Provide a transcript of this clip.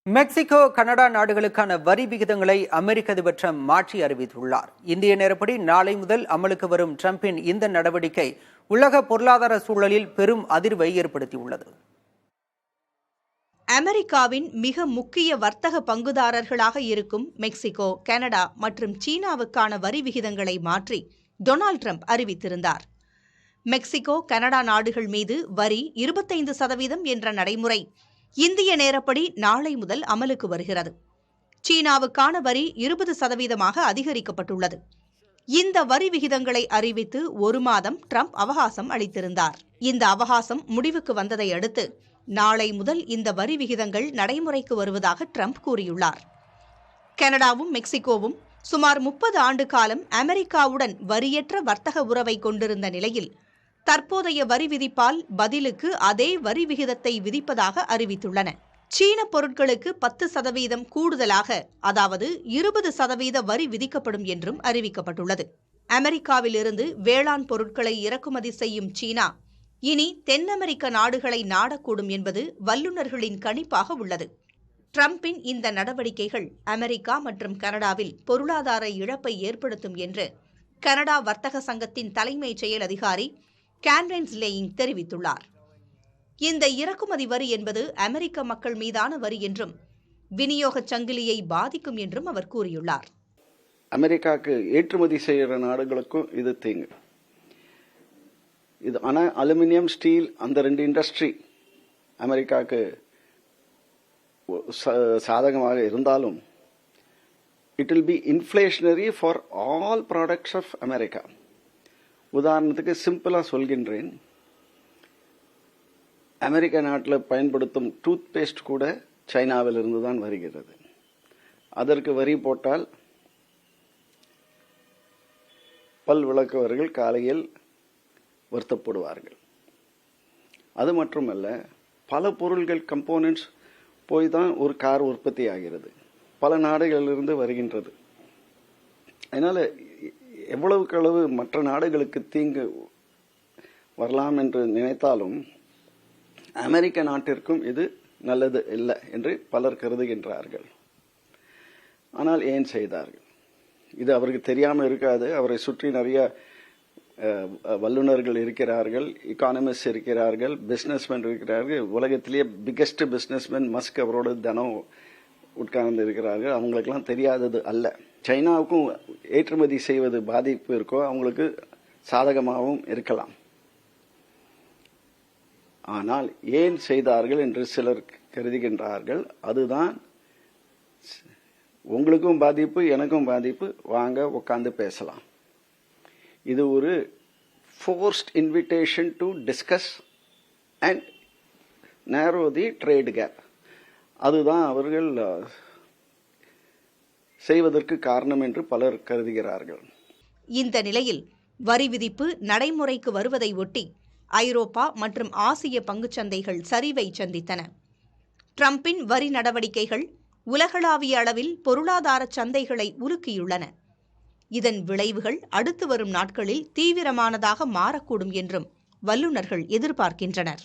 Mexico, Canada நாடுகளுக்கான வரி விகிதங்களை அமெரிக்க அதிபர் டிரம்ப் மாற்றி அறிவித்துள்ளார். இந்திய நேரப்படி நாளை முதல் அமலுக்கு வரும் டிரம்பின் இந்த நடவடிக்கை உலக பொருளாதார சூழலில் பெரும் அதிர்வை ஏற்படுத்தியுள்ளது. அமெரிக்காவின் மிக முக்கிய வர்த்தக பங்குதாரர்களாக இருக்கும் மெக்சிகோ, கனடா மற்றும் சீனாவுக்கான வரி விகிதங்களை மாற்றி டொனால்ட் ட்ரம்ப் அறிவித்திருந்தார். மெக்சிகோ, கனடா நாடுகள் மீது வரி 25% என்ற நடைமுறை இந்திய நேரப்படி நாளை முதல் அமலுக்கு வருகிறது. சீனாவுக்கான வரி 20% அதிகரிக்கப்பட்டுள்ளது. இந்த வரி விகிதங்களை அறிவித்து 1 மாதம் ட்ரம்ப் அவகாசம் அளித்திருந்தார். இந்த அவகாசம் முடிவுக்கு வந்ததை அடுத்து நாளை முதல் இந்த வரி விகிதங்கள் நடைமுறைக்கு வருவதாக ட்ரம்ப் கூறியுள்ளார். கனடாவும் மெக்சிகோவும் சுமார் 30 ஆண்டு காலம் அமெரிக்காவுடன் வரியற்ற வர்த்தக உறவை கொண்டிருந்த நிலையில் தற்போதைய வரி விதிப்பால் பதிலுக்கு அதே வரி விகிதத்தை விதிப்பதாக அறிவித்துள்ளன. சீன பொருட்களுக்கு 10% கூடுதலாக, அதாவது 20% வரி விதிக்கப்படும் என்றும் அறிவிக்கப்பட்டுள்ளது. அமெரிக்காவிலிருந்து வேளாண் பொருட்களை இறக்குமதி செய்யும் சீனா இனி தென் அமெரிக்க நாடுகளை நாடக்கூடும் என்பது வல்லுநர்களின் கணிப்பாக உள்ளது. ட்ரம்பின் இந்த நடவடிக்கைகள் அமெரிக்கா மற்றும் கனடாவில் பொருளாதார இழப்பை ஏற்படுத்தும் என்று கனடா வர்த்தக சங்கத்தின் தலைமைச் செயல் அதிகாரி கேன்ரென் ஸ்லேயிங் தெரிவித்துள்ளார். இந்த இறக்குமதி வரி என்பது அமெரிக்க மக்கள் மீதான வரி என்றும் விநியோகச் சங்கிலியை பாதிக்கும் என்றும் அவர் கூறியுள்ளார். அமெரிக்காவுக்கு ஏற்றுமதி செய்கிற நாடுகளுக்கும் இது தீங்கு. இது ஆனால் அலுமினியம், ஸ்டீல் அந்த 2 இண்டஸ்ட்ரி அமெரிக்காவுக்கு சாதகமாக இருந்தாலும் it will be inflationary for all products of America. உதாரணத்துக்கு சிம்பிளாக சொல்கின்றேன், அமெரிக்க நாட்டில் பயன்படுத்தும் டூத் பேஸ்ட் கூட சைனாவிலிருந்து தான் வருகிறது. அதற்கு வரி போட்டால் பல் விளக்குவர்கள் காலையில் வருத்தப்படுவார்கள். அது மட்டுமல்ல, பல பொருள்கள் கம்போனன்ட்ஸ் போய் தான் ஒரு கார் உற்பத்தி ஆகிறது, பல நாடுகளிலிருந்து வருகின்றது. அதனால எவ்வளவுக்கு அளவு மற்ற நாடுகளுக்கு தீங்கு வரலாம் என்று நினைத்தாலும் அமெரிக்க நாட்டிற்கும் இது நல்லது இல்லை என்று பலர் கருதுகின்றார்கள். ஆனால் ஏன் செய்தார்கள்? இது அவருக்கு தெரியாமல் இருக்காது. அவரை சுற்றி நிறைய வல்லுநர்கள் இருக்கிறார்கள், எக்கானமிஸ்ட் இருக்கிறார்கள், பிசினஸ்மேன் இருக்கிறார்கள். உலகத்திலேயே பிகெஸ்ட் பிசினஸ்மேன் மஸ்க் அவரோட தினம் உட்கார்ந்து இருக்கிறார்கள். அவங்களுக்கெல்லாம் தெரியாதது அல்ல. சைனாவுக்கும் ஏற்றுமதி செய்வது பாதிப்பு இருக்கோ அவங்களுக்கு சாதகமாகவும் இருக்கலாம். ஆனால் ஏன் செய்தார்கள் என்று சிலர் கருதுகின்றார்கள். அதுதான் உங்களுக்கும் பாதிப்பு, எனக்கும் பாதிப்பு, வாங்க உட்கார்ந்து பேசலாம். இது ஒரு forced invitation to discuss and நேரோ தி ட்ரேட் கேப். அதுதான் அவர்கள் செய்வதற்கு காரணம் என்று பலர் கருதுகிறார்கள். இந்த நிலையில் வரி விதிப்பு நடைமுறைக்கு வருவதை ஒட்டி ஐரோப்பா மற்றும் ஆசிய பங்குச்சந்தைகள் சரிவை சந்தித்தன. ட்ரம்பின் வரி நடவடிக்கைகள் உலகளாவிய அளவில் பொருளாதார சந்தைகளை உலுக்கியுள்ளன. இதன் விளைவுகள் அடுத்து வரும் நாட்களில் தீவிரமானதாக மாறக்கூடும் என்றும் வல்லுநர்கள் எதிர்பார்க்கின்றனர்.